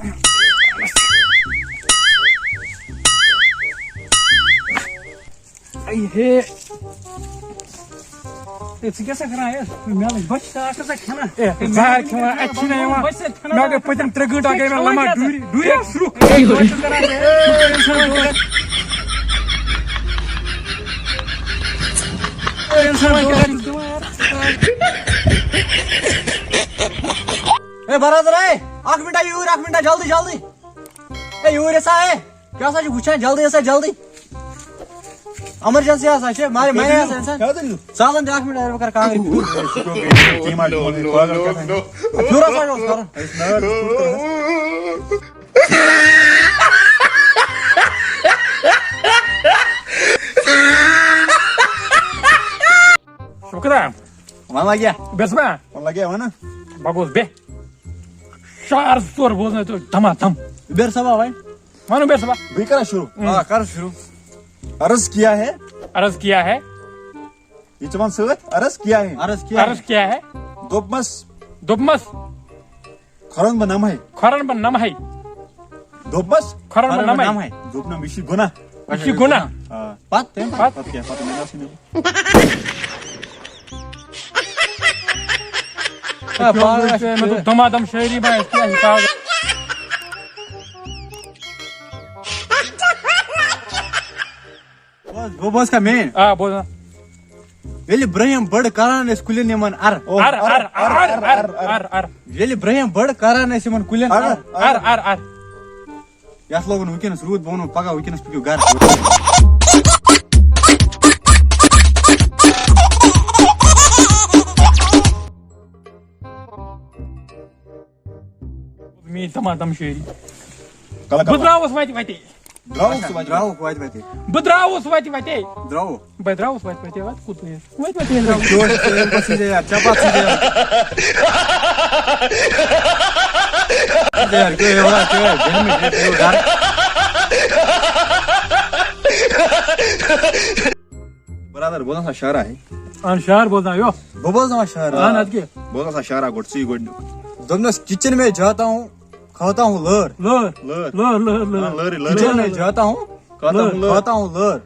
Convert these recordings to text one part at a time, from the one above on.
Hey. It's a guess I can I manage but as I can. Now put them trigger dog lama do it through. Hey brother, hey, 8 minute जल्दी जल्दी. Hey your ऐसा है क्या सा गुच्छा जल्दी ऐसा जल्दी. Emergency as I say, my man. Southern document I ever can't. Look at that. One like yeah. Best man. One like yeah, one. Bagos be. Shar store was to Tamatam. Bersaba, right? One Bersaba. We can show. Ah, car show. अर्ज किया है ये चमन sir अर्ज किया है दोबमस खरन बनम है दोबमस खरन बनम है दोबना मिशी गुना पात क्या पात मेरा सीने मैं तो दमादम शायरी में क्या हिसाब वो बस का मेन बोलना वेली ब्रह्म बड़ कारण स्कूल ने मन आर वेली ब्रह्म बड़ कारण से मन कुलन आर यास लोगन वीकेंड रूट बोनो पगा वीकेंड स्पीक गार मी दमादम शायरी बुद्रावस white Draw, white bete. Bedravos vai vai ter. Draw. Bedravos vai ter, vai tudo isso. Vai ter. Brother, बोलना सा शारा है. शार बोलना यो. बोलना शारा. हां नद के. बोलना सा शारा गुडसी गुड. दोनों किचन में जाता हूँ. खाता हूँ लर किचन में जाता हूँ खाता हूँ लर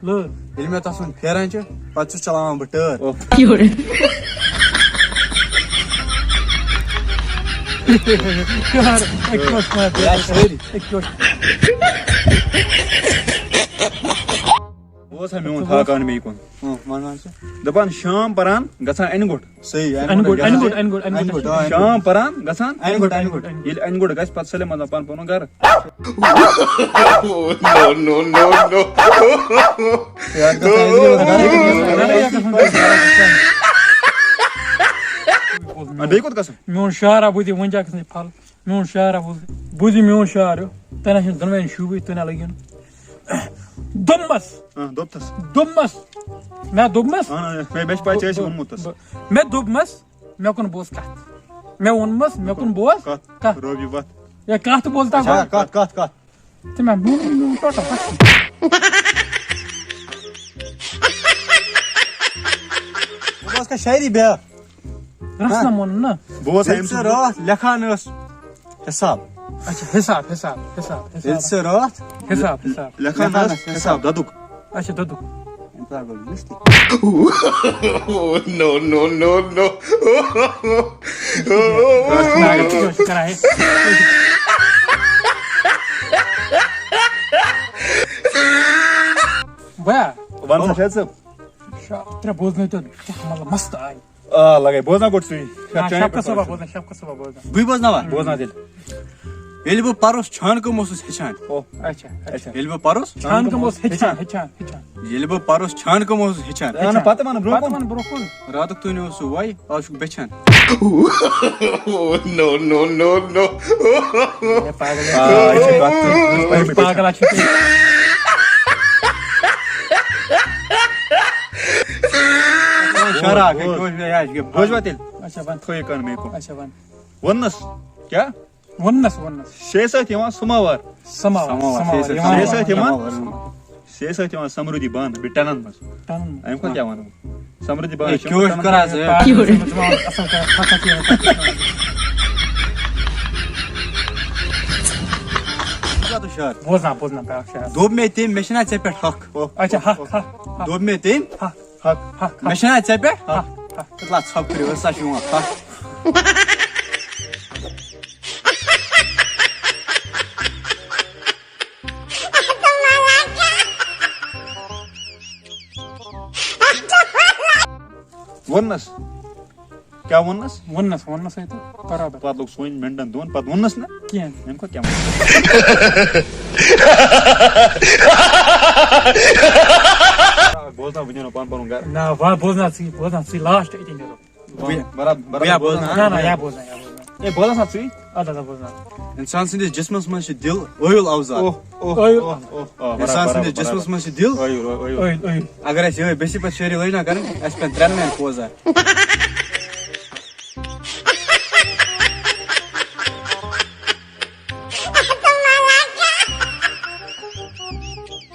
इल्म में तस्वीर फेरान च पच्चीस चलावान बटर वो सा मैं था कान में कौन दपान शाम परान गसान अनगुट सही अनगुट शाम परान गसान अनगुट ये अनगुट गस पत सले मजा पान पनो घर नो बेकोत कसम मेन शारा बुदी वंजा कसने फल मेन शारा बुदी मेन शार तना दनवेन शुबी तना लगिन Dummas. मैं दुबमस मैं बेच पाए चाहिए उनमुतस मैं दुबमस मैं कौन बोस का मैं उनमस मैं कौन बोस का रोबी बात या काट बोलता है काट तो मैं टोटा बोस का शायरी बे रसना मन ना बोस है लेखानस हिसाब अच्छा हिसाब हिसाब ददुक अच्छा ददुक no बया वन शायद सब तेरा बोलने तो मतलब मस्त आई लगे बोलना कुछ शब का सुबह बोलना बुई बोलना दिल Ele bu paros çan ko mosus heçan. Oh, अच्छा. Ele bu paros çan ko mosus heçan. Ele bu paros çan ko mosus heçan. Ana patman brokon. Radık tu ne olsu vay aşık beçan. No. Ne pagal. Pagal açık. Şara ke goj batil. अच्छा बन. Thoy kan me ko. अच्छा बन. Vannas क्या? वन्नस शेषात यवा समावार शेषात यवा समृद्धि बान बिटानन मस आइम को क्या वानो समृद्धि बान क्यों करा से शहर बोजना ब्याक शहर दोब मे तम मे छना चे पे हक अच्छा हक दोब मे तम हक मे छना चे पे हक तला छप करियो सा छु हक वनस क्या वनस वनस है तो बराबर पत लोग सोइन मिनटन दोन पत वनस ना किन इनको क्या बोलता बुझनो पान पान घर ना वा बोजना सी लास्ट इटिंग करो बराबर या बोलना ना या बोजना ए बोला साथ सी अदा बोजना इंसान सिंदे जिस्मस मन छ दिल ओयल औजार इंसान सिंदे जिस्मस मन छ दिल ओय अगर ऐसे बेसी पर शेरी लेना करें एस पे 3 में पोजा